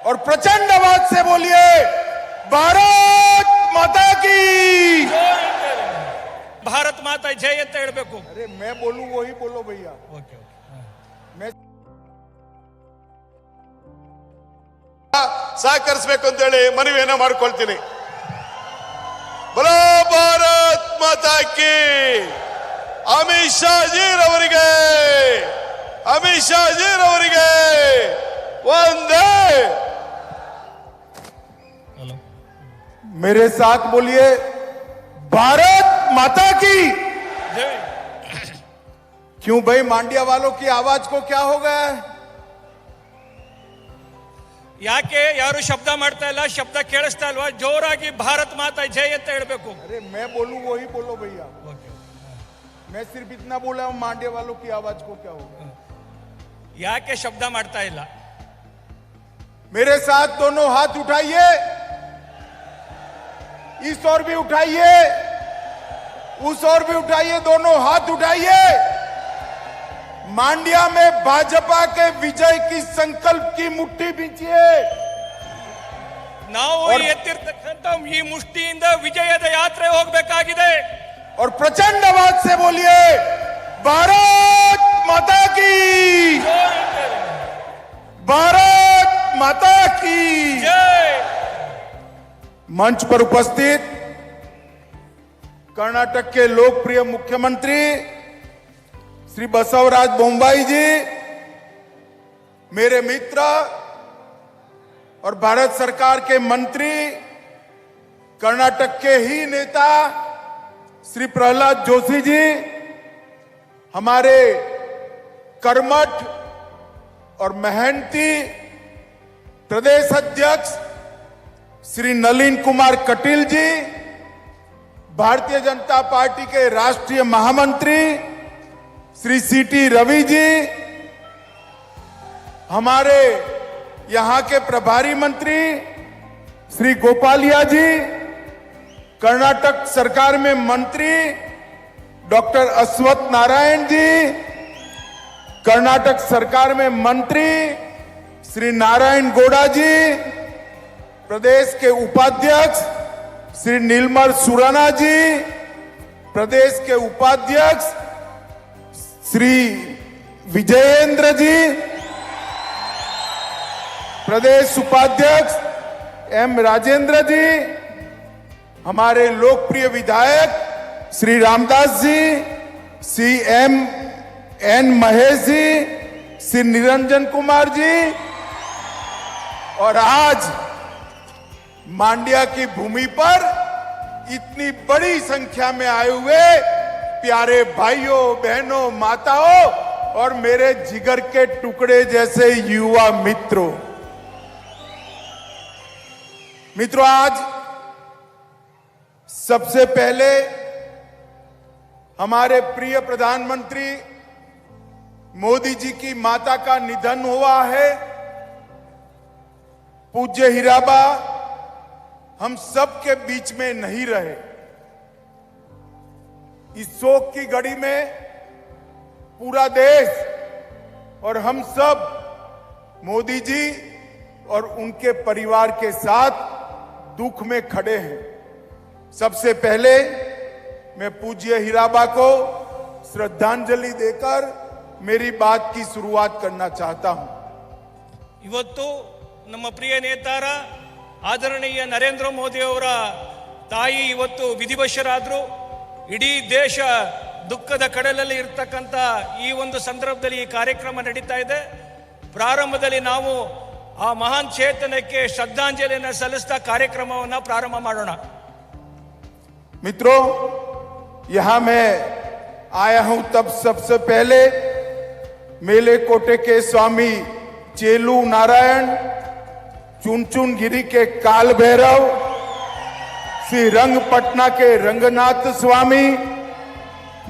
और प्रचंड आवाज से बोलिए भारत माता की। ಭಾರತ್ ಮಾತಾ ಜೈ ಅಂತ ಹೇಳಬೇಕು. अरे मैं बोलूं वही बोलो भैया. ಓಕೆ मैं ಸಹಕರಿಸಬೇಕು ಅಂತ ಹೇಳಿ ಮನವಿಯನ್ನ ಮಾಡಿಕೊಳ್ತೀನಿ. ಬಲೋ ಭಾರತ್ ಮಾತಾ ಕಿ. ಅಮಿತ್ ಶಾ ಜಿ ರವರಿಗೆ ವಂದೇ. मेरे साथ बोलिए भारत माता की। ಜೈ. क्यों भाई मांडिया वालों की आवाज को क्या हो गया है? ಯಾಕೆ ಯಾರು ಶಬ್ದ ಮಾಡ್ತಾ ಇಲ್ಲ? ಶಬ್ದ ಕೇಳಿಸ್ತಾ ಇಲ್ವಾ? ಜೋರಾಗಿ ಭಾರತ್ ಮಾತಾ ಜೈ ಅಂತ ಹೇಳಬೇಕು. अरे मैं बोलूं वही बोलो भैया. मैं सिर्फ इतना बोला हूं मांडिया वालों की आवाज को क्या हो गया? ಯಾಕೆ ಶಬ್ದ ಮಾಡ್ತಾ ಇಲ್ಲ? मेरे साथ दोनों हाथ उठाइए, इस ओर भी उठाइए, उस ओर भी उठाइए, दोनों हाथ उठाइए. मांडिया में भाजपा के विजय की संकल्प की मुट्ठी बींचिए. ನಾವು ಎತ್ತಿರ್ತಕ್ಕಂಥ ಈ ಮುಷ್ಟಿಯಿಂದ ವಿಜಯದ ಯಾತ್ರೆ ಹೋಗಬೇಕಾಗಿದೆ. और प्रचंड आवाज से बोलिए भारत माता की. भारत माता की. ಜೈ. मंच पर उपस्थित कर्नाटक के लोकप्रिय मुख्यमंत्री श्री बसवराज बोम्बाई जी, मेरे मित्र और भारत सरकार के मंत्री, कर्नाटक के ही नेता श्री प्रहलाद जोशी जी, हमारे कर्मठ और मेहनती प्रदेश अध्यक्ष श्री नलिन कुमार कटील जी, भारतीय जनता पार्टी के राष्ट्रीय महामंत्री श्री सीटी रवि जी, हमारे यहां के प्रभारी मंत्री श्री गोपालिया जी, कर्नाटक सरकार में मंत्री डॉक्टर अश्वत्थ नारायण जी, कर्नाटक सरकार में मंत्री श्री नारायण गौड़ा जी, प्रदेश के उपाध्यक्ष श्री नीलमल सुराना जी, प्रदेश के उपाध्यक्ष श्री विजयेंद्र जी, प्रदेश उपाध्यक्ष एम राजेंद्र जी, हमारे लोकप्रिय विधायक Shri Ramdas ji, C M N Mahesh ji, Shri Niranjan Kumar ji, और आज मांडिया की भूमि पर इतनी बड़ी संख्या में आए हुए प्यारे भाइयों बहनों माताओं और मेरे जिगर के टुकड़े जैसे युवा मित्रों, आज सबसे पहले हमारे प्रिय प्रधानमंत्री मोदी जी की माता का निधन हुआ है. पूज्य हीराबा हम सब के बीच में नहीं रहे. इस शोक की घड़ी में पूरा देश और हम सब मोदी जी और उनके परिवार के साथ दुख में खड़े हैं. सबसे पहले मैं पूज्य हीराबा को श्रद्धांजलि देकर मेरी बात की शुरुआत करना चाहता हूं. ಇವತ್ತು ನಮ್ಮ ಪ್ರಿಯ ನೇತಾರ ಆದರಣೀಯ ನರೇಂದ್ರ ಮೋದಿ ಅವರ ತಾಯಿ ಇವತ್ತು ವಿಧಿವಶರಾದರು. ಇಡೀ ದೇಶ ದುಃಖದ ಕಡಲಲ್ಲಿ ಇರತಕ್ಕಂಥ ಈ ಒಂದು ಸಂದರ್ಭದಲ್ಲಿ ಈ ಕಾರ್ಯಕ್ರಮ ನಡೀತಾ ಇದೆ. ಪ್ರಾರಂಭದಲ್ಲಿ ನಾವು ಆ ಮಹಾನ್ ಚೇತನಕ್ಕೆ ಶ್ರದ್ಧಾಂಜಲಿಯನ್ನು ಸಲ್ಲಿಸ್ತಾ ಕಾರ್ಯಕ್ರಮವನ್ನು ಪ್ರಾರಂಭ ಮಾಡೋಣ. मित्रों, यहां मैं आया हूं तब सबसे पहले मेले कोटे के स्वामी चेलू नारायण, चुनचुन गिरी के काल भैरव, श्री रंगपटना के रंगनाथ स्वामी,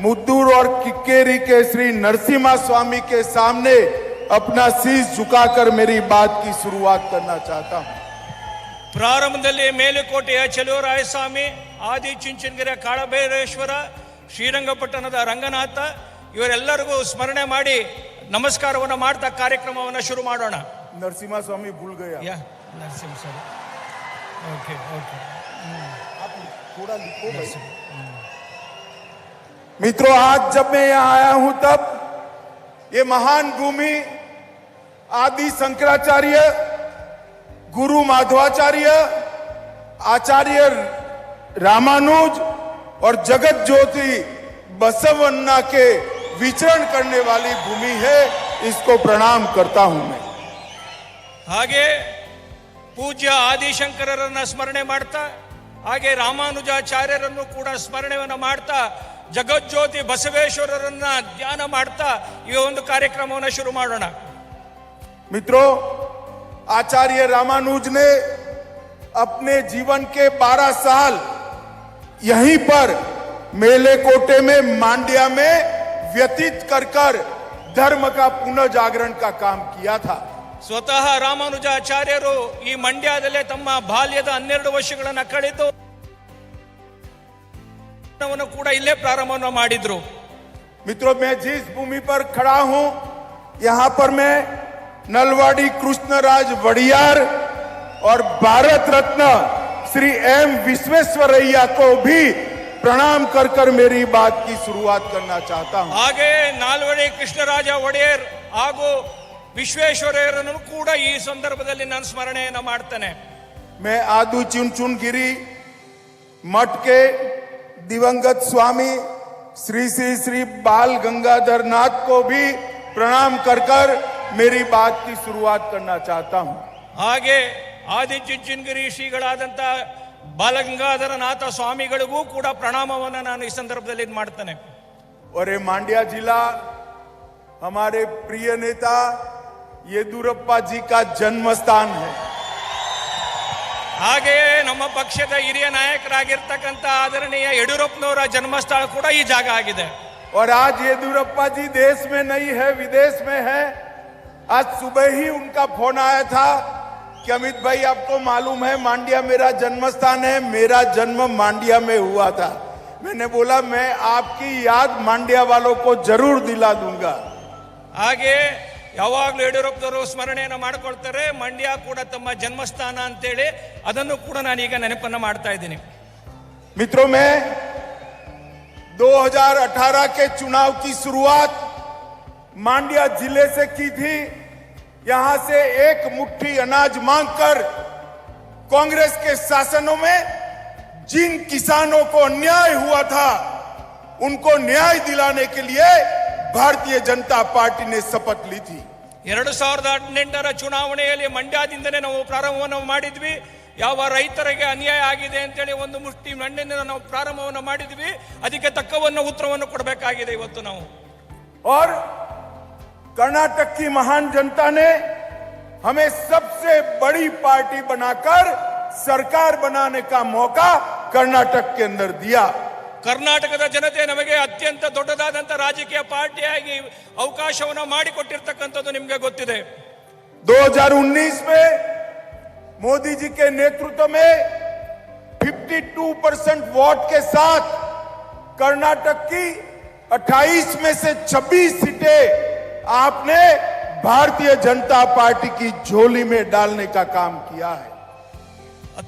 मुद्दूर और किक्केरी के श्री नरसिम्हा स्वामी के सामने अपना शीश झुकाकर मेरी बात की शुरुआत करना चाहता हूं. ಪ್ರಾರಂಭದಲ್ಲಿ ಮೇಲುಕೋಟೆಯ ಚೆಲುವರಾಯ ಸ್ವಾಮಿ, ಆದಿ ಚುಂಚನಗಿರಿಯ ಕಾಳಭೈರೇಶ್ವರ, ಶ್ರೀರಂಗಪಟ್ಟಣದ ರಂಗನಾಥ ಇವರೆಲ್ಲರಿಗೂ ಸ್ಮರಣೆ ಮಾಡಿ ನಮಸ್ಕಾರವನ್ನು ಮಾಡ್ತಾ ಕಾರ್ಯಕ್ರಮವನ್ನು ಶುರು ಮಾಡೋಣ. नरसिम्हा स्वामी भूल गया। या नरसिंह सर, ओके ओके, आप थोड़ा लिखो भाई। मित्रों, आज जब मैं यहाँ आया हूं तब ये महान भूमि आदि शंकराचार्य, गुरु माधवाचार्य, आचार्य रामानुज और जगत ज्योति बसवन्ना के विचरण करने वाली भूमि है। इसको प्रणाम करता हूं मैं। ಹಾಗೆ ಪೂಜ್ಯ ಆದಿಶಂಕರರನ್ನ ಸ್ಮರಣೆ ಮಾಡ್ತಾ, ಹಾಗೆ ರಾಮಾನುಜಾಚಾರ್ಯರನ್ನು ಕೂಡ ಸ್ಮರಣೆಯನ್ನು ಮಾಡ್ತಾ, ಜಗಜ್ಯೋತಿ ಬಸವೇಶ್ವರರನ್ನ ಧ್ಯಾನ ಮಾಡ್ತಾ ಈ ಒಂದು ಕಾರ್ಯಕ್ರಮವನ್ನು ಶುರು ಮಾಡೋಣ। मित्रों, आचार्य रामानुज ने अपने जीवन के 12 साल यहीं पर मेले कोटे में मांड्या में व्यतीत कर धर्म का पुनः जागरण का काम किया था। ಸ್ವತಃ ರಾಮಾನುಜಾಚಾರ್ಯರು ಈ ಮಂಡ್ಯದಲ್ಲೇ ತಮ್ಮ ಬಾಲ್ಯದ 12 ವರ್ಷಗಳನ್ನು ಕಳೆದು ಕೂಡ ಇಲ್ಲೇ ಪ್ರಾರಂಭವನ್ನು ಮಾಡಿದ್ರು। मित्रों, मैं जिस भूमि पर खड़ा हूं, यहां पर मैं नलवाड़ी कृष्णराज वड़ियार और भारत रत्न श्री एम विश्वेश्वरैया को भी प्रणाम कर मेरी बात की शुरुआत करना चाहता हूं। ಹಾಗೆ ನಾಲ್ವಡಿ ಕೃಷ್ಣರಾಜ ಒಡೆಯರ್ ಹಾಗೂ ವಿಶ್ವೇಶ್ವರಯ್ಯರನ್ನು ಕೂಡ ಈ ಸಂದರ್ಭದಲ್ಲಿ ನಾನು ಸ್ಮರಣೆಯನ್ನು ಮಾಡ್ತೇನೆ। मैं आदू चुनचुनगिरी मठ के दिवंगत स्वामी श्री श्री श्री बाल गंगाधर नाथ को भी प्रणाम कर मेरी बात की शुरुआत करना चाहता हूं। ಹಾಗೆ ಆದಿಚುಂಚನಗಿರಿ ಶ್ರೀಗಳಾದಂತ ಬಾಲಗಂಗಾಧರನಾಥ ಸ್ವಾಮಿಗಳಿಗೂ ಕೂಡ ಪ್ರಣಾಮವನ್ನು ನಾನು ಈ ಸಂದರ್ಭದಲ್ಲಿ ಮಾಡ್ತೇನೆ। और ये मांड्या जिला हमारे प्रिय नेता येदुरप्पा जी का जन्म स्थान है। ಹಾಗೆ ನಮ್ಮ ಪಕ್ಷದ ಹಿರಿಯ ನಾಯಕರಾಗಿರ್ತಕ್ಕಂಥ ಆದರಣೀಯ ಯಡಿಯೂರಪ್ಪನವರ ಜನ್ಮಸ್ಥಳ ಕೂಡ ಈ ಜಾಗ ಆಗಿದೆ। और आज येदुरप्पा जी देश में नहीं है, विदेश में है। आज सुबह ही उनका फोन आया था कि अमित भाई, आपको मालूम है मांड्या मेरा जन्म स्थान है, मेरा जन्म मांड्या में हुआ था। मैंने बोला मैं आपकी याद मांड्या वालों को जरूर दिला दूंगा। ಹಾಗೆ ಯಾವಾಗಲೂ ಯಡಿಯೂರಪ್ಪನವರು ಸ್ಮರಣೆಯನ್ನು ಮಾಡಿಕೊಳ್ತಾರೆ, ಮಂಡ್ಯ ಕೂಡ ತಮ್ಮ ಜನ್ಮಸ್ಥಾನ ಅಂತೇಳಿ ಅದನ್ನು ಕೂಡ ನಾನೀಗ ನೆನಪನ್ನು ಮಾಡ್ತಾ ಇದ್ದೀನಿ। मित्रों, मैं 2018 के चुनाव की शुरुआत मांड्या जिले से की थी। यहां से एक मुट्ठी अनाज मांगकर कांग्रेस के शासनों में जिन किसानों को अन्याय हुआ था उनको न्याय दिलाने के लिए भारतीय जनता पार्टी ने शपथ ली थी। 2018ರ ಚುನಾವಣೆಯಲ್ಲಿ ಮಂಡ್ಯದಿಂದನೇ ನಾವು ಪ್ರಾರಂಭವನ್ನು ಮಾಡಿದ್ವಿ। ಯಾವ ರೈತರಿಗೆ ಅನ್ಯಾಯ ಆಗಿದೆ ಅಂತೇಳಿ ಒಂದು ಮುಷ್ಟಿ ಮಣ್ಣಿನಿಂದ ನಾವು ಪ್ರಾರಂಭವನ್ನು ಮಾಡಿದ್ವಿ, ಅದಕ್ಕೆ ತಕ್ಕವನ್ನು ಉತ್ತರವನ್ನು ಕೊಡಬೇಕಾಗಿದೆ ಇವತ್ತು ನಾವು। और कर्नाटक की महान जनता ने हमें सबसे बड़ी पार्टी बनाकर सरकार बनाने का मौका कर्नाटक के अंदर दिया। ಕರ್ನಾಟಕದ ಜನತೆ ನಮಗೆ ಅತ್ಯಂತ ದೊಡ್ಡದಾದಂತ ರಾಜಕೀಯ ಪಾರ್ಟಿಯಾಗಿ ಅವಕಾಶವನ್ನು ಮಾಡಿಕೊಟ್ಟಿರ್ತಕ್ಕಂಥದ್ದು ನಿಮಗೆ ಗೊತ್ತಿದೆ। 2019 में मोदी जी के नेतृत्व में 52% वोट के साथ कर्नाटक की 28 में से 26 सीटें आपने भारतीय जनता पार्टी की झोली में डालने का काम किया है।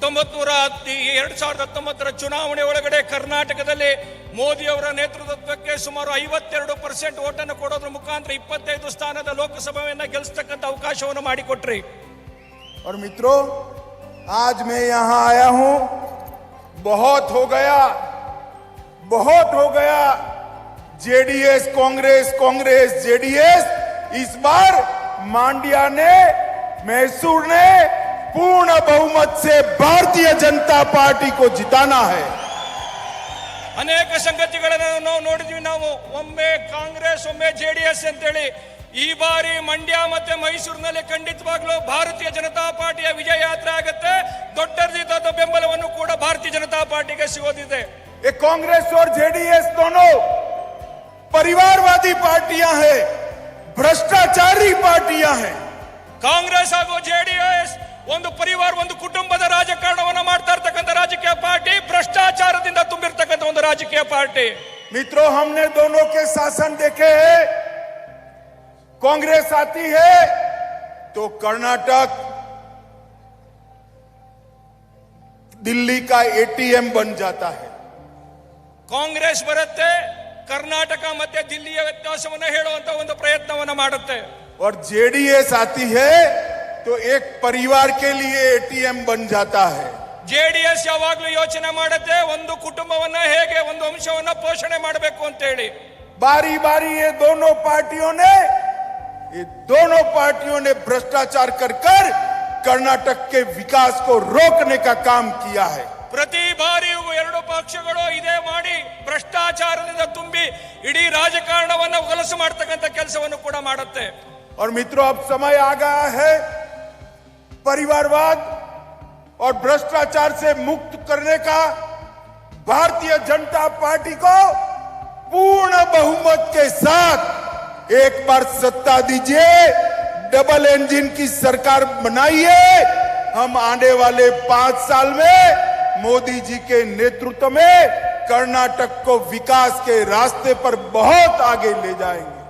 2019ರ ಚುನಾವಣೆ ಒಳಗಡೆ ಕರ್ನಾಟಕದಲ್ಲಿ ಮೋದಿ ಅವರ ನೇತೃತ್ವಕ್ಕೆ ಸುಮಾರು 52% ಓಟನ್ನು ಕೊಡೋದ್ರ ಮುಖಾಂತರ 25 ಸ್ಥಾನದ ಲೋಕಸಭೆಯನ್ನ ಗೆಲ್ಲಿಸತಕ್ಕಂತ ಅವಕಾಶವನ್ನು ಮಾಡಿಕೊಟ್ರಿ। और मित्रों, आज मैं यहां आया हूं, बहुत हो गया जेडीएस कांग्रेस, कांग्रेस जेडीएस। इस बार मांड्या ने, मैसूर ने पूर्ण बहुमत से भारतीय जनता पार्टी को जिताना है। ಅನೇಕ ಸಂಗತಿಗಳನ್ನು ನಾವು ನೋಡಿದ್ವಿ। ನಾವು ಒಮ್ಮೆ ಕಾಂಗ್ರೆಸ್ ಒಮ್ಮೆ ಜೆಡಿಎಸ್ ಅಂತೇಳಿ, ಈ ಬಾರಿ ಮಂಡ್ಯ ಮತ್ತೆ ಮೈಸೂರಿನಲ್ಲಿ ಖಂಡಿತವಾಗ್ಲೂ ಭಾರತೀಯ ಜನತಾ ಪಾರ್ಟಿಯ ವಿಜಯ ಯಾತ್ರೆ ಆಗುತ್ತೆ। ದೊಡ್ಡ ರೀತಿಯಾದ ಬೆಂಬಲವನ್ನು ಕೂಡ ಭಾರತೀಯ ಜನತಾ ಪಾರ್ಟಿಗೆ ಸಿಗೋದಿದೆ। ये कांग्रेस और जेडीएस दोनों परिवारवादी पार्टियां हैं, भ्रष्टाचारी पार्टियां हैं। ಕಾಂಗ್ರೆಸ್ ಹಾಗೂ ಜೆಡಿಎಸ್ ಒಂದು ಪರಿವಾರ, ಒಂದು ಕುಟುಂಬದ ರಾಜಕಾರಣವನ್ನು ಮಾಡ್ತಾ ಇರ್ತಕ್ಕಂಥ ರಾಜಕೀಯ ಪಾರ್ಟಿ, ಭ್ರಷ್ಟಾಚಾರದಿಂದ ತುಂಬಿರ್ತಕ್ಕಂಥ ಒಂದು ರಾಜಕೀಯ ಪಾರ್ಟಿ। मित्रों, हमने दोनों के शासन देखे हैं। कांग्रेस आती है तो कर्नाटक दिल्ली का एटीएम बन जाता है। ಕಾಂಗ್ರೆಸ್ ಬರುತ್ತೆ, ಕರ್ನಾಟಕ ಮತ್ತೆ ದಿಲ್ಲಿಯ ವ್ಯತ್ಯಾಸವನ್ನು ಹೇಳುವಂತ ಒಂದು ಪ್ರಯತ್ನವನ್ನು ಮಾಡುತ್ತೆ। और जेडीएस आती है तो एक परिवार के लिए एटीएम बन जाता है। ಜೆಡಿಎಸ್ ಯಾವಾಗಲೂ ಯೋಚನೆ ಮಾಡುತ್ತೆ ಒಂದು ಕುಟುಂಬವನ್ನ ಹೇಗೆ ಒಂದು ವಂಶವನ್ನ ಪೋಷಣೆ ಮಾಡಬೇಕು ಅಂತ ಹೇಳಿ। बारी बारी ये दोनों पार्टियों ने भ्रष्टाचार कर कर्नाटक के विकास को रोकने का काम किया है। ಪ್ರತಿ ಬಾರಿಯೂ ಎರಡು ಪಕ್ಷಗಳು ಇದೇ ಮಾಡಿ ಭ್ರಷ್ಟಾಚಾರದಿಂದ ತುಂಬಿ ಇಡೀ ರಾಜಕಾರಣವನ್ನು ಹೊಲಸು ಮಾಡತಕ್ಕಂತ ಕೆಲಸವನ್ನು ಕೂಡ ಮಾಡುತ್ತೆ। और मित्रों, अब समय आ गया है परिवारवाद और भ्रष्टाचार से मुक्त करने का। भारतीय जनता पार्टी को पूर्ण बहुमत के साथ एक बार सत्ता दीजिए, डबल इंजन की सरकार बनाइए। हम आने वाले 5 साल में मोदी जी के नेतृत्व में कर्नाटक को विकास के रास्ते पर बहुत आगे ले जाएंगे।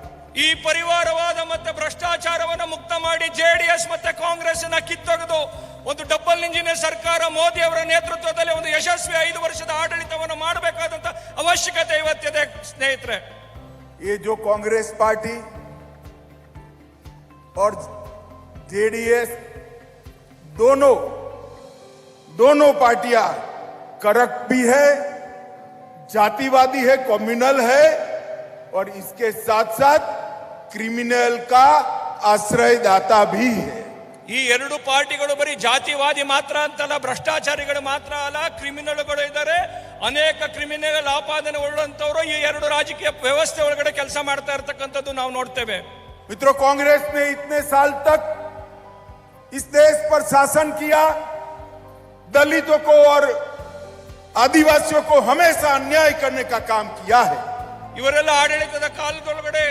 ಈ ಪರಿವಾರವಾದ ಮತ್ತೆ ಭ್ರಷ್ಟಾಚಾರವನ್ನು ಮುಕ್ತ ಮಾಡಿ ಜೆಡಿಎಸ್ ಮತ್ತೆ ಕಾಂಗ್ರೆಸ್ ಅನ್ನು ಕಿತ್ತೊಗೆದು ಒಂದು ಡಬಲ್ ಇಂಜಿನ್ ಸರ್ಕಾರ ಮೋದಿ ಅವರ ನೇತೃತ್ವದಲ್ಲಿ ಒಂದು ಯಶಸ್ವಿ 5 ವರ್ಷದ ಆಡಳಿತವನ್ನು ಮಾಡಬೇಕಾದಂತ ಅವಶ್ಯಕತೆ ಇವತ್ತಿದೆ ಸ್ನೇಹಿತರೆ। ये जो कांग्रेस पार्टी और जेडीएस दोनों पार्टियां करप्ट भी है, जातिवादी है, कम्युनल है और इसके साथ साथ क्रिमिनल का आश्रयदाता भी है। ಈ ಎರಡು ಪಾರ್ಟಿಗಳು ಬರೀ ಜಾತಿವಾದಿ ಮಾತ್ರ ಅಂತಲ್ಲ, ಭ್ರಷ್ಟಾಚಾರಿಗಳು ಮಾತ್ರ ಅಲ್ಲ, ಕ್ರಿಮಿನಲ್ಗಳು ಇದ್ದಾರೆ, ಅನೇಕ ಕ್ರಿಮಿನಲ್ ಆಪಾದನೆ ಉಳ್ಳಂತವರು ಈ ಎರಡು ರಾಜಕೀಯ ವ್ಯವಸ್ಥೆ ಒಳಗಡೆ ಕೆಲಸ ಮಾಡ್ತಾ ಇರತಕ್ಕಂಥದ್ದು ನಾವು ನೋಡ್ತೇವೆ। मित्रों, कांग्रेस ने इतने साल तक इस देश पर शासन किया, दलितों को और आदिवासियों को हमेशा अन्याय करने का काम किया है। ಇವರೆಲ್ಲ ಆಡಳಿತದ ಕಾಲದೊಳಗಡೆ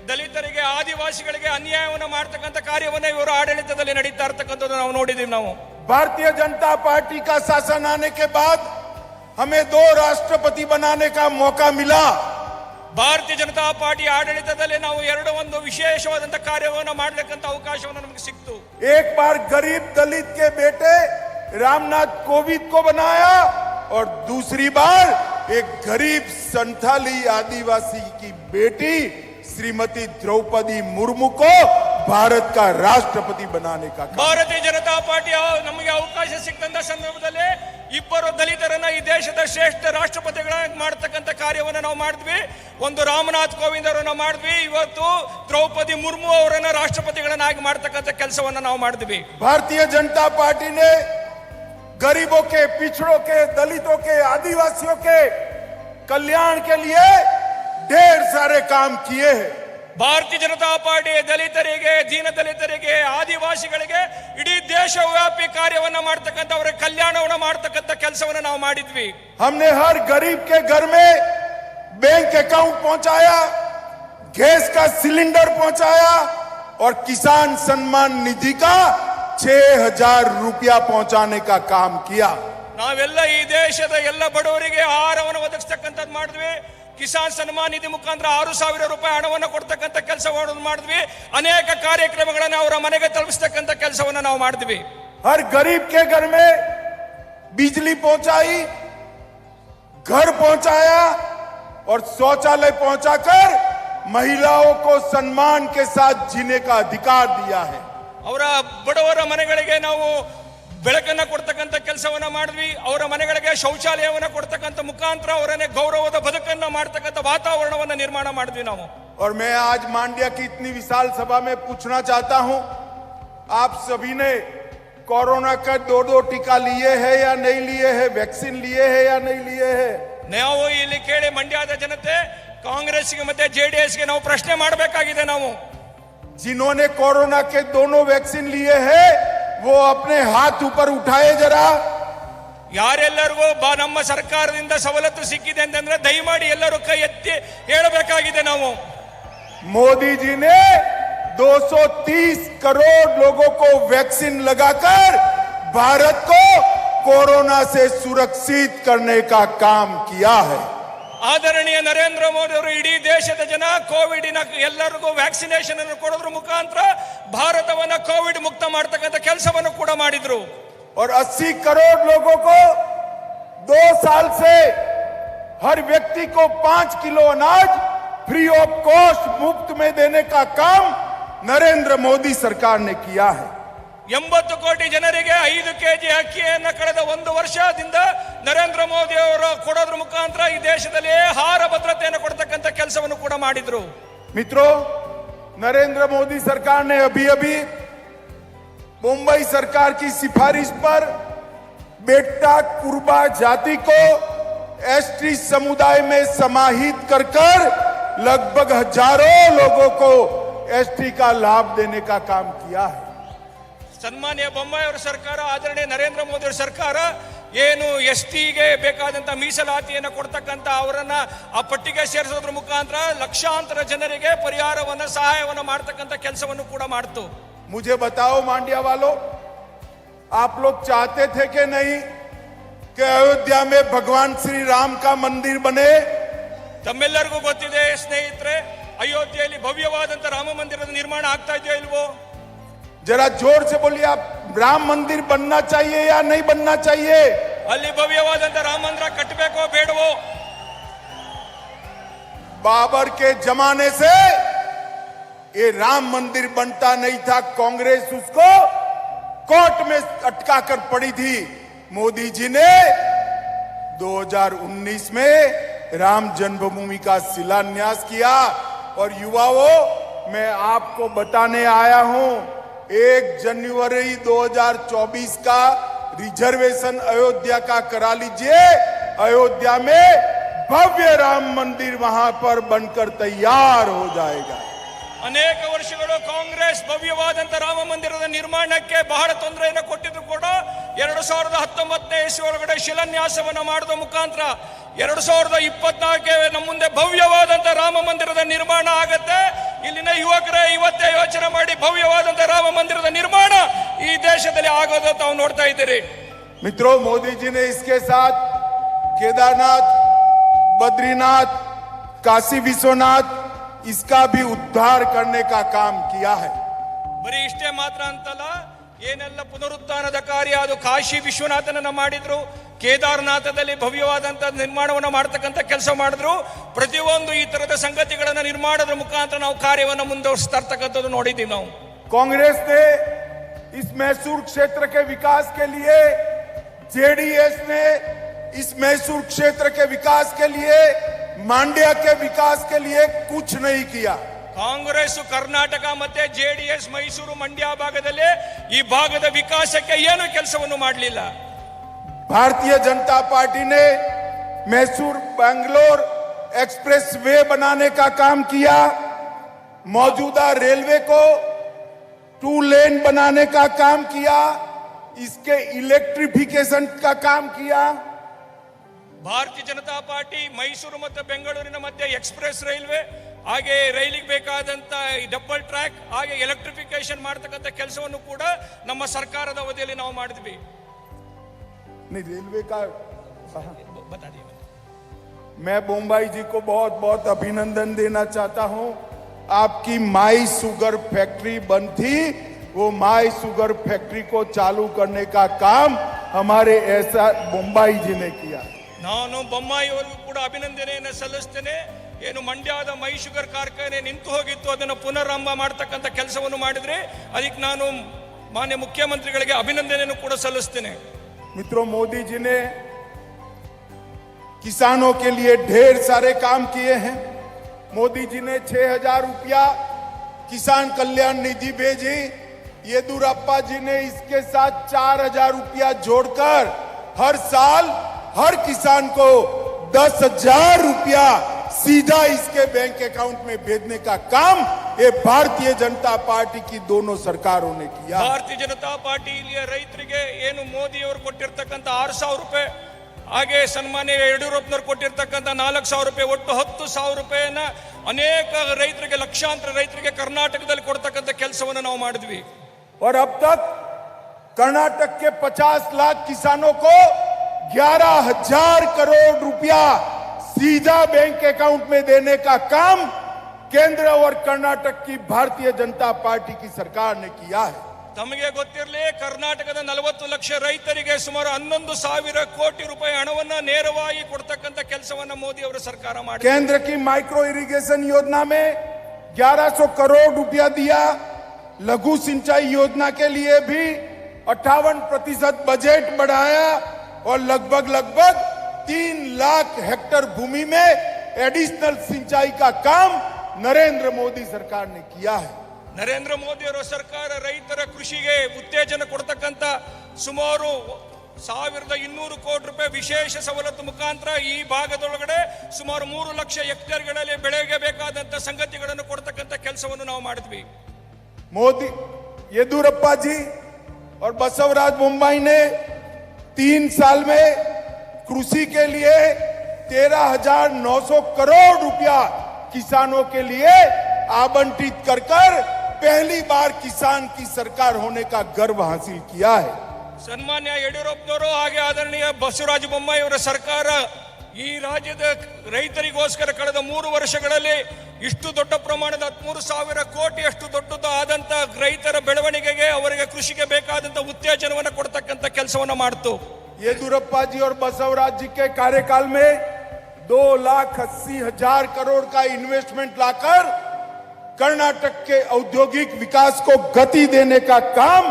ದಲಿತರಿಗೆ ಆದಿವಾಸಿಗಳಿಗೆ ಅನ್ಯಾಯವನ್ನು ಮಾಡತಕ್ಕಂತ ಕಾರ್ಯವನ್ನು ಇವರು ಆಡಳಿತದಲ್ಲಿ ನಡೀತಾ ಇರತಕ್ಕಂಥದ್ದು ನಾವು ನೋಡಿದೀವಿ। ನಾವು भारतीय जनता पार्टी का शासन आने के बाद हमें 2 राष्ट्रपति बनाने का मौका मिला। ಭಾರತೀಯ ಜನತಾ ಪಾರ್ಟಿ ಆಡಳಿತದಲ್ಲಿ ನಾವು ಒಂದು ವಿಶೇಷವಾದಂತ ಕಾರ್ಯವನ್ನು ಮಾಡಲಿಕ್ಕಂತ ಅವಕಾಶವನ್ನು ನಮಗೆ ಸಿಕ್ತು। एक बार गरीब दलित के बेटे रामनाथ कोविंद को बनाया और दूसरी बार एक गरीब संथाली आदिवासी की बेटी श्रीमती द्रौपदी मुर्मू को भारत का राष्ट्रपति बनाने का काम। ಭಾರತೀಯ ಜನತಾ ಪಾರ್ಟಿ ನಮಗೆ ಅವಕಾಶ ಸಿಕ್ಕಂತ ಸಂದರ್ಭದಲ್ಲಿ ಇಬ್ಬರು ದಲಿತರನ್ನ ಈ ದೇಶದ ಶ್ರೇಷ್ಠ ರಾಷ್ಟ್ರಪತಿಗಳಾಗಿ ಮಾಡತಕ್ಕಂತ ಕಾರ್ಯವನ್ನು ನಾವು ಮಾಡಿದ್ವಿ। ಒಂದು ರಾಮನಾಥ್ ಕೋವಿಂದ್ ಅವರನ್ನ ಮಾಡಿದ್ವಿ, ಇವತ್ತು ದ್ರೌಪದಿ ಮುರ್ಮು ಅವರನ್ನ ರಾಷ್ಟ್ರಪತಿಗಳನ್ನಾಗಿ ಮಾಡತಕ್ಕಂತ ಕೆಲಸವನ್ನು ನಾವು ಮಾಡಿದ್ವಿ। भारतीय जनता पार्टी ने गरीबों के, पिछड़ों के, दलितों के, आदिवासियों के कल्याण के लिए ढेर सारे काम किए हैं। ಭಾರತೀಯ ಜನತಾ ಪಾರ್ಟಿ ದಲಿತರಿಗೆ, ದೀನ ದಲಿತರಿಗೆ, ಆದಿವಾಸಿಗಳಿಗೆ ಇಡೀ ದೇಶವ್ಯಾಪಿ ಕಾರ್ಯವನ್ನು ಮಾಡತಕ್ಕಂತ ಅವರ ಕಲ್ಯಾಣವನ್ನು ಮಾಡತಕ್ಕಂತ ಕೆಲಸವನ್ನು ನಾವು ಮಾಡಿದ್ವಿ। हमने हर गरीब के घर में बैंक अकाउंट पहुंचाया, गैस का सिलेंडर पहुंचाया और किसान सम्मान निधि का 6000 रुपया पहुंचाने का काम किया। ನಾವೆಲ್ಲ ಈ ದೇಶದ ಎಲ್ಲ ಬಡವರಿಗೆ ಆಹಾರವನ್ನು ಒದಗಿಸತಕ್ಕಂಥದ್ದು ಮಾಡಿದ್ವಿ। ಕಿಸಾನ್ ಸನ್ಮಾನ್ ನಿಧಿ ಮುಖಾಂತರ 6000 ರೂಪಾಯಿ ಹಣವನ್ನು ಕೊಡ್ತಕ್ಕಂಥ ಕೆಲಸವನ್ನು ಮಾಡಿದ್ವಿ। ಅನೇಕ ಕಾರ್ಯಕ್ರಮಗಳನ್ನು ಅವರ ಮನೆಗೆ ತಲುಪಿಸತಕ್ಕಂಥ ಕೆಲಸವನ್ನು ನಾವು ಮಾಡಿದ್ವಿ। हर गरीब के घर में बिजली पहुंचाई, घर पहुंचाया और शौचालय पहुंचाकर महिलाओं को सम्मान के साथ जीने का अधिकार दिया है। ಅವರ ಬಡವರ ಮನೆಗಳಿಗೆ ನಾವು ಬೆಳಕನ್ನು ಕೊಡ್ತಕ್ಕಂಥ ಕೆಲಸವನ್ನ ಮಾಡಿದ್ವಿ। ಅವರ ಮನೆಗಳಿಗೆ ಶೌಚಾಲಯವನ್ನು ಕೊಡ್ತಕ್ಕಂಥ ಮುಖಾಂತರ ಅವರನ್ನೇ ಗೌರವದ ಬದುಕನ್ನ ಮಾಡ್ತಕ್ಕಂಥ ವಾತಾವರಣವನ್ನು ನಿರ್ಮಾಣ ಮಾಡಿದ್ವಿ ನಾವು। और मैं आज मांड्या की इतनी विशाल सभा में पूछना चाहता हूं, आप सभी ने कोरोना का 2 टीका लिए हैं या नहीं लिए हैं, वैक्सीन लिए हैं या नहीं लिए हैं? ನಾವು ಇಲ್ಲಿ ಕೇಳಿ ಮಂಡ್ಯದ ಜನತೆ ಕಾಂಗ್ರೆಸ್ಗೆ ಮತ್ತೆ ಜೆಡಿಎಸ್ಗೆ ನಾವು ಪ್ರಶ್ನೆ ಮಾಡಬೇಕಾಗಿದೆ। ನಾವು जिन्होंने कोरोना के 2 वैक्सीन लिए हैं वो अपने हाथ ऊपर उठाए जरा। ಯಾರೆಲ್ಲರಿಗೂ ನಮ್ಮ ಸರ್ಕಾರದಿಂದ ಸವಲತ್ತು ಸಿಕ್ಕಿದೆ ಅಂತಂದ್ರೆ ದಯಮಾಡಿ ಎಲ್ಲರೂ ಕೈ ಎತ್ತಿ ಹೇಳಬೇಕಾಗಿದೆ। ನಾವು मोदी जी ने 230 करोड़ लोगों को वैक्सीन लगाकर भारत को कोरोना से सुरक्षित करने का काम किया है। ಆದರಣೀಯ ನರೇಂದ್ರ ಮೋದಿ ಅವರು ಇಡೀ ದೇಶದ ಜನ ಕೋವಿಡಿನ ಎಲ್ಲರಿಗೂ ವ್ಯಾಕ್ಸಿನೇಷನ್ ಅನ್ನು ಕೊಡೋದ್ರ ಮುಖಾಂತರ ಭಾರತವನ್ನ ಕೋವಿಡ್ ಮುಕ್ತ ಮಾಡತಕ್ಕಂಥ ಕೆಲಸವನ್ನು ಕೂಡ ಮಾಡಿದ್ರು. और 80 करोड़ लोगों को 2 साल से हर व्यक्ति को 5 किलो अनाज फ्री ऑफ कॉस्ट मुफ्त में देने का काम नरेंद्र मोदी सरकार ने किया है. 80 ಕೋಟಿ ಜನರಿಗೆ 5 ಕೆಜಿ ಅಕ್ಕಿಯನ್ನು ಕಳೆದ 1 ವರ್ಷದಿಂದ ನರೇಂದ್ರ ಮೋದಿ ಅವರು ಕೊಡೋದ್ರ ಮುಖಾಂತರ ಈ ದೇಶದಲ್ಲಿ ಆಹಾರ ಭದ್ರತೆಯನ್ನು ಕೊಡ್ತಕ್ಕಂಥ ಕೆಲಸವನ್ನು ಕೂಡ ಮಾಡಿದ್ರು. मित्रों, नरेंद्र मोदी सरकार ने अभी मुंबई सरकार की सिफारिश पर बेटा कुर्बा जाति को एसटी समुदाय में समाहित कर लगभग हजारों लोगों को एसटी का लाभ देने का काम किया है. ಸನ್ಮಾನ್ಯ ಬೊಮ್ಮಾಯಿ ಅವರ ಸರ್ಕಾರ, ಆದರಣೀಯ ನರೇಂದ್ರ ಮೋದಿ ಅವರ ಸರ್ಕಾರ ಏನು ಎಸ್ಟಿಗೆ ಬೇಕಾದಂತ ಮೀಸಲಾತಿಯನ್ನು ಕೊಡ್ತಕ್ಕಂತ ಅವರನ್ನ ಆ ಪಟ್ಟಿಗೆ ಸೇರಿಸೋದ್ರ ಮುಖಾಂತರ ಲಕ್ಷಾಂತರ ಜನರಿಗೆ ಪರಿಹಾರವನ್ನ ಸಹಾಯವನ್ನ ಮಾಡತಕ್ಕಂತ ಕೆಲಸವನ್ನು ಕೂಡ ಮಾಡ್ತು. मुझे बताओ मांड्या वालों, आप लोग चाहते थे कि नहीं कि अयोध्या में भगवान श्री राम का मंदिर बने? ತಮ್ಮೆಲ್ಲರಿಗೂ ಗೊತ್ತಿದೆ ಸ್ನೇಹಿತರೆ, ಅಯೋಧ್ಯೆಯಲ್ಲಿ ಭವ್ಯವಾದಂತ ರಾಮ ಮಂದಿರದ ನಿರ್ಮಾಣ ಆಗ್ತಾ ಇದೆಯೋ ಇಲ್ವೋ? जरा जोर से बोलिए, आप राम मंदिर बनना चाहिए या नहीं बनना चाहिए? ಅಲ್ಲಿ ಭವ್ಯವಾದಂತ ರಾಮ ಮಂದಿರ ಕಟ್ಟಬೇಕೋ ಬೇಡವೋ? बाबर के जमाने से ये राम मंदिर बनता नहीं था. कांग्रेस उसको कोर्ट में अटका कर पड़ी थी. मोदी जी ने 2019 में राम जन्मभूमि का शिलान्यास किया. और युवाओं, मैं आपको बताने आया हूं, 1 जनवरी 2024 का रिजर्वेशन अयोध्या का करा लीजिए. अयोध्या में भव्य राम मंदिर वहां पर बनकर तैयार हो जाएगा. ಅನೇಕ ವರ್ಷಗಳು ಕಾಂಗ್ರೆಸ್ ಭವ್ಯವಾದಂತ ರಾಮ ಮಂದಿರದ ನಿರ್ಮಾಣಕ್ಕೆ ಬಹಳ ತೊಂದರೆಯನ್ನು ಕೊಟ್ಟಿದ್ರು ಕೂಡ 2019ನೇ ಇಸ್ವಿ ಒಳಗಡೆ ಶಿಲಾನ್ಯಾಸವನ್ನು ಮಾಡುವ ಮುಖಾಂತರ 2024ಕ್ಕೆ ನಮ್ಮ ಮುಂದೆ ಭವ್ಯವಾದಂತ ರಾಮ ಮಂದಿರದ ನಿರ್ಮಾಣ ಆಗತ್ತೆ. ಇಲ್ಲಿನ ಯುವಕರೇ ಇವತ್ತೇ ಯೋಚನೆ ಮಾಡಿ, ಭವ್ಯವಾದಂತ ರಾಮ ಮಂದಿರದ ನಿರ್ಮಾಣ ಈ ದೇಶದಲ್ಲಿ ಆಗೋದು ತಾವು ನೋಡ್ತಾ ಇದ್ದೀರಿ. मित्रों, मोदी जी ने इसके साथ केदारनाथ, बद्रीनाथ, काशी विश्वनाथ, इसका भी उद्धार करने का काम किया है. ಬರೀ ಇಷ್ಟೇ ಮಾತ್ರ ಅಂತಲ್ಲ, ಏನೆಲ್ಲ ಪುನರುತ್ಥಾನದ ಕಾರ್ಯ ಅದು ಕಾಶಿ ವಿಶ್ವನಾಥನನ್ನ ಮಾಡಿದ್ರು, ಕೇದಾರನಾಥದಲ್ಲಿ ಭವ್ಯವಾದಂತ ನಿರ್ಮಾಣವನ್ನು ಮಾಡತಕ್ಕಂಥ ಕೆಲಸ ಮಾಡಿದ್ರು. ಪ್ರತಿಯೊಂದು ಈ ತರದ ಸಂಗತಿಗಳನ್ನ ನಿರ್ಮಾಣದ ಮುಖಾಂತರ ನಾವು ಕಾರ್ಯವನ್ನು ಮುಂದುವರಿಸ್ತಾ ಇರ್ತಕ್ಕಂಥದ್ದು ನೋಡಿದ್ದೀವಿ ನಾವು. कांग्रेस ने इस मैसूर क्षेत्र के विकास के लिए, जेडीएस ने इस मैसूर क्षेत्र के विकास के लिए, मांड्या के विकास के लिए कुछ नहीं किया. ಕಾಂಗ್ರೆಸ್ ಕರ್ನಾಟಕ ಮತ್ತೆ ಜೆಡಿಎಸ್ ಮೈಸೂರು ಮಂಡ್ಯ ಭಾಗದಲ್ಲಿ ಈ ಭಾಗದ ವಿಕಾಸಕ್ಕೆ ಏನು ಕೆಲಸವನ್ನು ಮಾಡಲಿಲ್ಲ. भारतीय जनता पार्टी ने मैसूर बेंगलोर एक्सप्रेस वे बनाने का काम किया. मौजूदा रेलवे को 2 लेन बनाने का काम किया. इसके इलेक्ट्रिफिकेशन का काम किया. ಭಾರತೀಯ ಜನತಾ ಪಾರ್ಟಿ ಮೈಸೂರು ಮತ್ತು ಬೆಂಗಳೂರಿನ ಮಧ್ಯೆ ಎಕ್ಸ್ಪ್ರೆಸ್ ರೈಲ್ವೆ, ಹಾಗೆ ರೈಲಿಗೆ ಬೇಕಾದಂತ ಡಬಲ್ ಟ್ರ್ಯಾಕ್, ಹಾಗೆ ಎಲೆಕ್ಟ್ರಿಫಿಕೇಶನ್ ಮಾಡತಕ್ಕಂಥ ಕೆಲಸವನ್ನು ಕೂಡ ನಮ್ಮ ಸರ್ಕಾರದ ಅವಧಿಯಲ್ಲಿ ನಾವು ಮಾಡಿದ್ವಿ. नहीं, रेलवे का मैं बोम्बाई जी को बहुत बहुत अभिनंदन देना चाहता हूं. आपकी माई शुगर फैक्ट्री बंद थी, वो माई शुगर फैक्ट्री को चालू करने का काम हमारे ऐसा बोम्बाई जी ने किया. ನಾನು ಬೊಮ್ಮಾಯಿ ಅವರಿಗೂ ಕೂಡ ಅಭಿನಂದನೆಯನ್ನು ಸಲ್ಲಿಸ್ತೇನೆ. ಏನು ಮಂಡ್ಯದ ಮೈ ಶುಗರ್ ಕಾರ್ಖಾನೆ ನಿಂತು ಹೋಗಿತ್ತು, ಅದನ್ನು ಪುನರಾರಂಭ ಮಾಡತಕ್ಕಂಥ ಕೆಲಸವನ್ನು ಮಾಡಿದ್ರೆ ಅದಕ್ಕೆ ನಾನು ಮಾನ್ಯ ಮುಖ್ಯಮಂತ್ರಿಗಳಿಗೆ ಅಭಿನಂದನೆಯನ್ನು ಕೂಡ ಸಲ್ಲಿಸ್ತೇನೆ. मित्रों, मोदी जी ने किसानों के लिए ढेर सारे काम किए हैं. मोदी जी ने 6,000 रुपया किसान कल्याण निधि भेजी. येदुरप्पा जी ने इसके साथ 4,000 रुपया जोड़कर हर साल हर किसान को 10,000 रुपया सीधा इसके बैंक अकाउंट में भेजने का काम ये भारतीय जनता पार्टी की दोनों सरकारों ने किया. ಭಾರತೀಯ ಜನತಾ ಪಾರ್ಟಿ ಇಲ್ಲಿಯ ರೈತರಿಗೆ ಏನು ಮೋದಿ ಅವರು ಕೊಟ್ಟಿರ್ತಕ್ಕಂಥ 6,000 ರೂಪಾಯಿ, ಹಾಗೆ ಸನ್ಮಾನ್ಯ ಯಡಿಯೂರಪ್ಪನವರು ಕೊಟ್ಟಿರ್ತಕ್ಕಂಥ 4,000 ರೂಪಾಯಿ, ಒಟ್ಟು 10,000 ರೂಪಾಯಿಯನ್ನ ಅನೇಕ ರೈತರಿಗೆ, ಲಕ್ಷಾಂತರ ರೈತರಿಗೆ ಕರ್ನಾಟಕದಲ್ಲಿ ಕೊಡ್ತಕ್ಕಂಥ ಕೆಲಸವನ್ನು ನಾವು ಮಾಡಿದ್ವಿ. और अब तक कर्नाटक के 50 लाख किसानों को 11,000 करोड़ रुपया सीधा बैंक अकाउंट में देने का काम केंद्र और कर्नाटक की भारतीय जनता पार्टी की सरकार ने किया है। ತಮಗೆ ಗೊತ್ತಿರಲಿ, ಕರ್ನಾಟಕದ 40 ಲಕ್ಷ ರೈತರಿಗೆ ಸುಮಾರು 11,000 ಕೋಟಿ ರೂಪಾಯಿ ಹಣವನ್ನ ನೇರವಾಗಿ ಕೊಡ್ತಕ್ಕಂತ ಕೆಲಸವನ್ನ ಮೋದಿ ಅವರ ಸರ್ಕಾರ ಮಾಡಿದೆ। केंद्र की माइक्रो इरिगेशन योजना में 1100 करोड़ रुपया दिया। लघु सिंचाई योजना के लिए भी 58% बजट बढ़ाया और लगभग 3 लाख हेक्टेयर भूमि में एडिशनल सिंचाई का काम नरेंद्र मोदी सरकार ने किया है। ನರೇಂದ್ರ ಮೋದಿ ಅವರ ಸರ್ಕಾರ ರೈತರ ಕೃಷಿಗೆ ಉತ್ತೇಜನ ಕೊಡ್ತಕ್ಕಂತ ಸುಮಾರು 1200 ಕೋಟಿ ರೂಪಾಯಿ ವಿಶೇಷ ಸವಲತ್ತು ಮುಖಾಂತರ ಈ ಭಾಗದೊಳಗಡೆ ಸುಮಾರು 3 ಲಕ್ಷ ಹೆಕ್ಟೇರ್ಗಳಲ್ಲಿ ಬೆಳೆಗೆ ಬೇಕಾದಂತ ಸಂಗತಿಗಳನ್ನು ಕೊಡ್ತಕ್ಕಂತ ಕೆಲಸವನ್ನು ನಾವು ಮಾಡಿದ್ವಿ। मोदी येदुरप्पा जी और बसवराज बोम्माई ने 3 साल में कृषि के लिए 13,900 करोड़ रुपया किसानों के लिए आवंटित कर पहली बार किसान की सरकार होने का गर्व हासिल किया है। ಸನ್ಮಾನ್ಯ ಯಡಿಯೂರಪ್ಪನವರು ಹಾಗೆ ಆದರಣೀಯ ಬಸವರಾಜ ಬೊಮ್ಮಾಯಿ ಅವರ ಸರ್ಕಾರ ಈ ರಾಜ್ಯದ ರೈತರಿಗೋಸ್ಕರ ಕಳೆದ 3 ವರ್ಷಗಳಲ್ಲಿ ಇಷ್ಟು ದೊಡ್ಡ ಪ್ರಮಾಣದ 13,000 ಕೋಟಿ ಅಷ್ಟು ದೊಡ್ಡದಾದಂತ ರೈತರ ಬೆಳವಣಿಗೆಗೆ ಅವರಿಗೆ ಕೃಷಿಗೆ ಬೇಕಾದಂತ ಉತ್ತೇಜನವನ್ನು ಕೊಡ್ತಕ್ಕಂತ ಕೆಲಸವನ್ನ ಮಾಡ್ತು। येदुरप्पा जी और बसवराज जी के कार्यकाल में 2,80,000 करोड़ का इन्वेस्टमेंट लाकर कर्नाटक के औद्योगिक विकास को गति देने का काम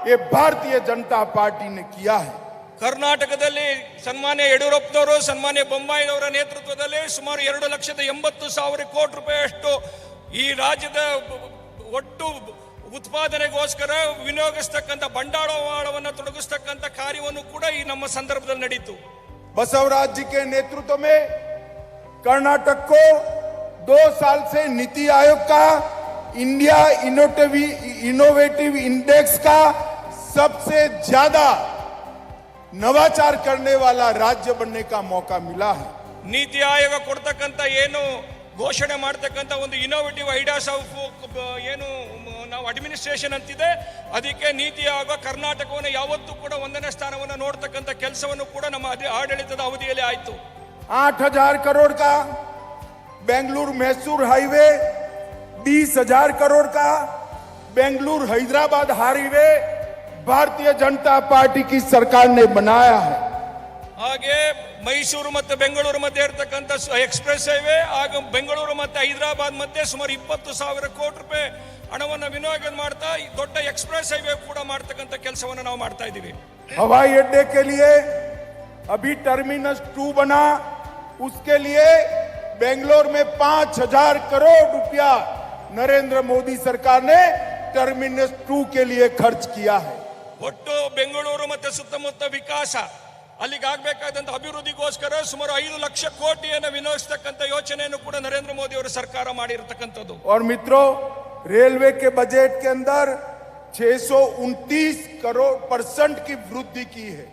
ये भारतीय जनता पार्टी ने किया है। ಕರ್ನಾಟಕದಲ್ಲಿ ಸನ್ಮಾನ್ಯ ಯಡಿಯೂರಪ್ಪನವರು, ಸನ್ಮಾನ್ಯ ಬೊಮ್ಮಾಯಿ ಅವರ ನೇತೃತ್ವದಲ್ಲಿ ಸುಮಾರು 2,80,000 ಕೋಟಿ ರೂಪಾಯಿಯಷ್ಟು ಈ ರಾಜ್ಯದ ಒಟ್ಟು ಉತ್ಪಾದನೆಗೋಸ್ಕರ ವಿನಿಯೋಗಿಸ್ತಕ್ಕಂಥ ಬಂಡವಾಳವನ್ನು ತೊಡಗಿಸ್ತಕ್ಕಂಥ ಕಾರ್ಯವನ್ನು ಕೂಡ ಈ ನಮ್ಮ ಸಂದರ್ಭದಲ್ಲಿ ನಡೀತು। बसवराज जी के नेतृत्व में कर्नाटक को 2 साल से नीति आयोग का इंडिया इनोवेटिव इंडेक्स का सबसे ज्यादा नवाचार करने वाला राज्य बनने का मौका मिला है। ನೀತಿ ಆಯೋಗ ಕೊಡ್ತಕ್ಕಂತ ಏನು ಘೋಷಣೆ ಮಾಡ್ತಕ್ಕಂತ ಒಂದು ಇನೋವೇಟಿವ್ ಐಡಿಯಾಸ್ ಆಫ್ ಏನು ನಾವು ಅಡ್ಮಿನಿಸ್ಟ್ರೇಷನ್ ಅಂತಿದೆ, ಅದಕ್ಕೆ ನೀತಿ ಆಯೋಗ ಕರ್ನಾಟಕವನ್ನು ಯಾವತ್ತೂ ಕೂಡ 1ನೇ ಸ್ಥಾನವನ್ನು ನೋಡ್ತಕ್ಕಂತ ಕೆಲಸವನ್ನು ಕೂಡ ನಮ್ಮ ಆಡಳಿತದ ಅವಧಿಯಲ್ಲಿ ಆಯಿತು। 8,000 करोड़ का बेंगलुरु मैसूर हाईवे, 20,000 करोड़ का बेंगलुरु हैदराबाद हाईवे भारतीय जनता पार्टी की सरकार ने बनाया है। ಹಾಗೆ ಮೈಸೂರು ಮತ್ತು ಬೆಂಗಳೂರು ಮಧ್ಯೆ ಇರತಕ್ಕಂತ ಎಕ್ಸ್ಪ್ರೆಸ್ ಹೈವೇ, ಆಗ ಬೆಂಗಳೂರು ಮತ್ತು ಹೈದರಾಬಾದ್ ಮಧ್ಯೆ ಸುಮಾರು 20,000 ಕೋಟಿ ರೂಪಾಯಿ ಹಣವನ್ನು ವಿನಿಯೋಗ ಮಾಡ್ತಾ ದೊಡ್ಡ ಎಕ್ಸ್ಪ್ರೆಸ್ ಹೈವೇ ಕೂಡ ಮಾಡ್ತಕ್ಕಂತ ಕೆಲಸವನ್ನು ನಾವು ಮಾಡ್ತಾ ಇದ್ದೀವಿ। हवाई अड्डे के लिए अभी टर्मिनस 2 बना, उसके लिए बेंगलोर में 5,000 करोड़ रुपया नरेंद्र मोदी सरकार ने टर्मिनस 2 के लिए खर्च किया है। ಒಟ್ಟು ಬೆಂಗಳೂರು ಮತ್ತು ಸುತ್ತಮುತ್ತ ವಿಕಾಸ ಅಲ್ಲಿಗೆ ಆಗಬೇಕಾದಂತ ಅಭಿವೃದ್ಧಿಗೋಸ್ಕರ ಸುಮಾರು 5 ಲಕ್ಷ ಕೋಟಿಯನ್ನು ವಿನಿಯೋಗಿಸತಕ್ಕಂತ ಯೋಚನೆಯನ್ನು ಕೂಡ ನರೇಂದ್ರ ಮೋದಿ ಅವರ ಸರ್ಕಾರ ಮಾಡಿರತಕ್ಕಂಥದ್ದು। और मित्रों, रेलवे के बजट के अंदर 629 करोड़ % की वृद्धि की है।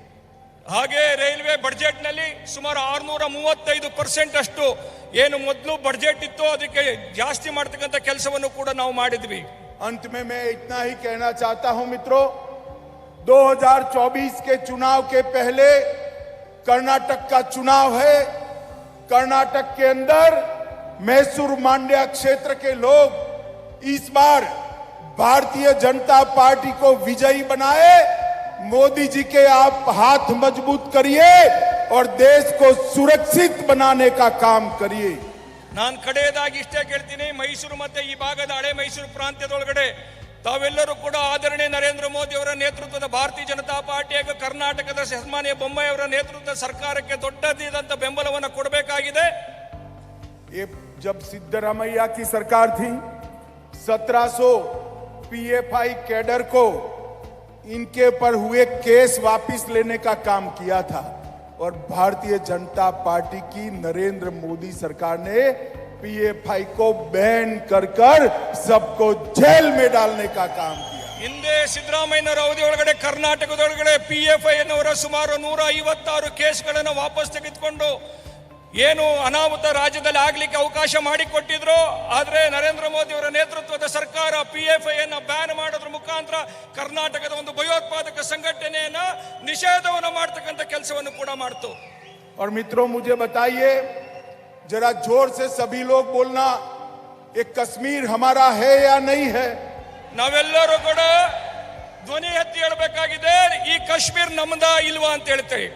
ಹಾಗೆ ರೈಲ್ವೆ ಬಜೆಟ್ ನಲ್ಲಿ ಸುಮಾರು 635% ಅಷ್ಟು ಏನು ಮೊದಲು ಬಜೆಟ್ ಇತ್ತು ಅದಕ್ಕೆ ಜಾಸ್ತಿ ಮಾಡತಕ್ಕಂತ ಕೆಲಸವನ್ನು ಕೂಡ ನಾವು ಮಾಡಿದ್ವಿ। अंत में मैं इतना ही कहना चाहता हूं मित्रों, 2024 के चुनाव के पहले कर्नाटक का चुनाव है। कर्नाटक के अंदर मैसूर मांड्या क्षेत्र के लोग इस बार भारतीय जनता पार्टी को विजयी बनाए। मोदी जी के आप हाथ मजबूत करिए और देश को सुरक्षित बनाने का काम करिए। ನಾನು ಕಡೆಯದಾಗಿ ಇಷ್ಟೇ ಕೇಳ್ತೀನಿ, ಮೈಸೂರು ಮತ್ತೆ ಈ ಭಾಗದ ಹಳೆ ಮೈಸೂರು ಪ್ರಾಂತ್ಯದೊಳಗಡೆ ತಾವೆಲ್ಲರೂ ಕೂಡ ಆದರಣೀಯ ನರೇಂದ್ರ ಮೋದಿ ಅವರ ನೇತೃತ್ವದ ಭಾರತೀಯ ಜನತಾ ಪಾರ್ಟಿ ಹಾಗೂ ಕರ್ನಾಟಕದ ಸನ್ಮಾನ್ಯ ಬೊಮ್ಮಾಯಿ ಅವರ ನೇತೃತ್ವದ ಸರ್ಕಾರಕ್ಕೆ ದೊಡ್ಡದಾದಂತ ಬೆಂಬಲವನ್ನು ಕೊಡಬೇಕಾಗಿದೆ। ये जब सिद्धरामैया की सरकार थी, 1700 पीएफआई कैडर को इनके पर हुए केस वापस लेने का काम किया था और भारतीय जनता पार्टी की नरेंद्र मोदी सरकार ने पीएफआई को बैन कर सबको जेल में डालने का काम किया। ಹಿಂದೆ ಸಿದ್ದರಾಮಯ್ಯನವರ ಅವಧಿ ಒಳಗಡೆ ಕರ್ನಾಟಕದೊಳಗಡೆ PFI ಅನ್ನುವರ ಸುಮಾರು 156 ಕೇಸ್ಗಳನ್ನು ವಾಪಸ್ ತೆಗೆದುಕೊಂಡು ಏನು ಅನಾಹುತ ರಾಜ್ಯದಲ್ಲಿ ಆಗ್ಲಿಕ್ಕೆ ಅವಕಾಶ ಮಾಡಿಕೊಟ್ಟಿದ್ರು. ಆದ್ರೆ ನರೇಂದ್ರ ಮೋದಿ ಅವರ ನೇತೃತ್ವದ ಸರ್ಕಾರ PFI ಅನ್ನು ಬ್ಯಾನ್ ಮಾಡೋದ್ರ ಮುಖಾಂತರ ಕರ್ನಾಟಕದ ಒಂದು ಭಯೋತ್ಪಾದಕ ಸಂಘಟನೆಯನ್ನ ನಿಷೇಧವನ್ನು ಮಾಡತಕ್ಕಂತ ಕೆಲಸವನ್ನು ಕೂಡ ಮಾಡ್ತು। और मित्रों, मुझे बताइए जरा जोर से सभी लोग बोलना, ये कश्मीर हमारा है या नहीं है? ನಾವೆಲ್ಲರೂ ಕೂಡ ಧ್ವನಿ ಎತ್ತಿ ಹೇಳಬೇಕಾಗಿದೆ, ಈ ಕಾಶ್ಮೀರ ನಮ್ಮದಾ ಇಲ್ವಾ ಅಂತ ಹೇಳ್ತೇವೆ.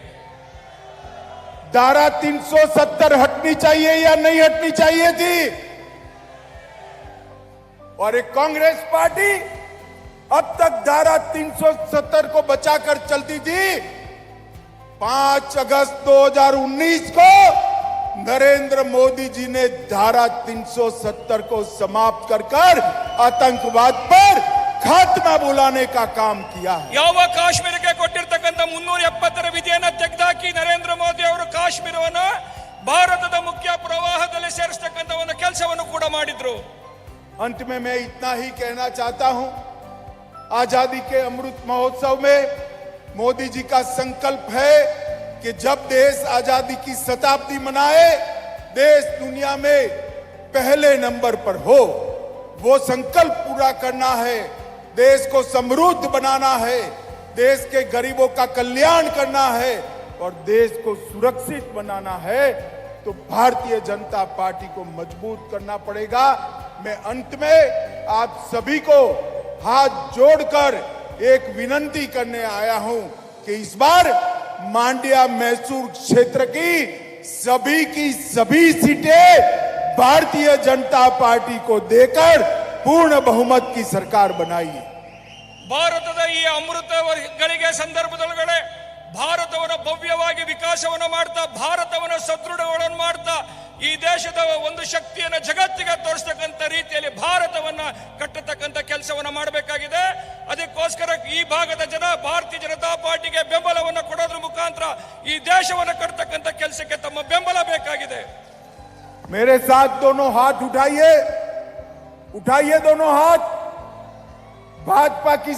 धारा 370 हटनी चाहिए या नहीं हटनी चाहिए थी? और एक कांग्रेस पार्टी अब तक धारा 370 को बचाकर चलती थी। 5 अगस्त 2019 को नरेंद्र मोदी जी ने धारा 370 को समाप्त कर आतंकवाद पर खात्मा बुलाने का काम किया है। ಯಾವ ಕಾಶ್ಮೀರಕ್ಕೆ ಕೊಟ್ಟಿರತಕ್ಕಂತ 370ರ ವಿಧಿಯನ್ನ ತೆಗೆದುಹಾಕಿ ನರೇಂದ್ರ ಮೋದಿ ಅವರು ಕಾಶ್ಮೀರವನ್ನು ಭಾರತದ ಮುಖ್ಯ ಪ್ರವಾಹದಲ್ಲಿ ಸೇರಿಸತಕ್ಕಂತ ಒಂದು ಕೆಲಸವನ್ನು ಕೂಡ ಮಾಡಿದ್ರು. अंत में मैं इतना ही कहना चाहता हूं, आजादी के अमृत महोत्सव में मोदी जी का संकल्प है कि जब देश आजादी की शताब्दी मनाए, देश दुनिया में पहले नंबर पर हो। वो संकल्प पूरा करना है, देश को समृद्ध बनाना है, देश के गरीबों का कल्याण करना है और देश को सुरक्षित बनाना है, तो भारतीय जनता पार्टी को मजबूत करना पड़ेगा। मैं अंत में आप सभी को हाथ जोड़कर एक विनती करने आया हूं कि इस बार मांड्या मैसूर क्षेत्र की सभी सीटें भारतीय जनता पार्टी को देकर पूर्ण बहुमत की सरकार बनाइए। ಭಾರತದ ಈ ಅಮೃತ ಗಳಿಗೆ ಸಂದರ್ಭದೊಳಗಡೆ ಭಾರತವನ್ನು ಭವ್ಯವಾಗಿ ವಿಕಾಸವನ್ನು ಮಾಡ್ತಾ, ಭಾರತವನ್ನು ಸದೃಢಗಳನ್ನು ಮಾಡ್ತಾ, ಈ ದೇಶದ ಒಂದು ಶಕ್ತಿಯನ್ನು ಜಗತ್ತಿಗೆ ತೋರಿಸತಕ್ಕಂತ ರೀತಿಯಲ್ಲಿ ಭಾರತವನ್ನ ಕಟ್ಟತಕ್ಕಂತ ಕೆಲಸವನ್ನ ಮಾಡಬೇಕಾಗಿದೆ. ಅದಕ್ಕೋಸ್ಕರ ಈ ಭಾಗದ ಜನ ಭಾರತೀಯ ಜನತಾ ಪಾರ್ಟಿಗೆ ಬೆಂಬಲವನ್ನು ಕೊಡೋದ್ರ ಮುಖಾಂತರ ಈ ದೇಶವನ್ನು ಕಟ್ಟತಕ್ಕಂತ ಕೆಲಸಕ್ಕೆ ತಮ್ಮ ಬೆಂಬಲ ಬೇಕಾಗಿದೆ. मेरे साथ दोनों हाथ उठाइए, उठाइए दोनों हाथ। भाजपा की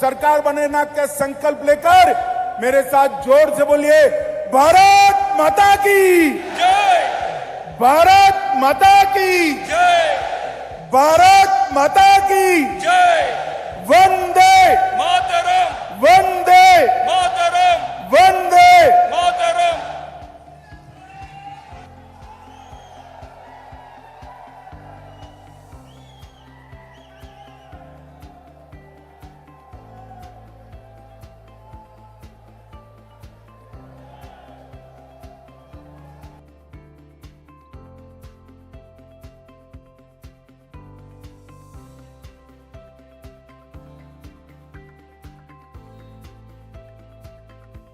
सरकार बनाने का संकल्प लेकर मेरे साथ जोर से बोलिए, भारत माता की जय, भारत माता की जय, भारत माता की जय।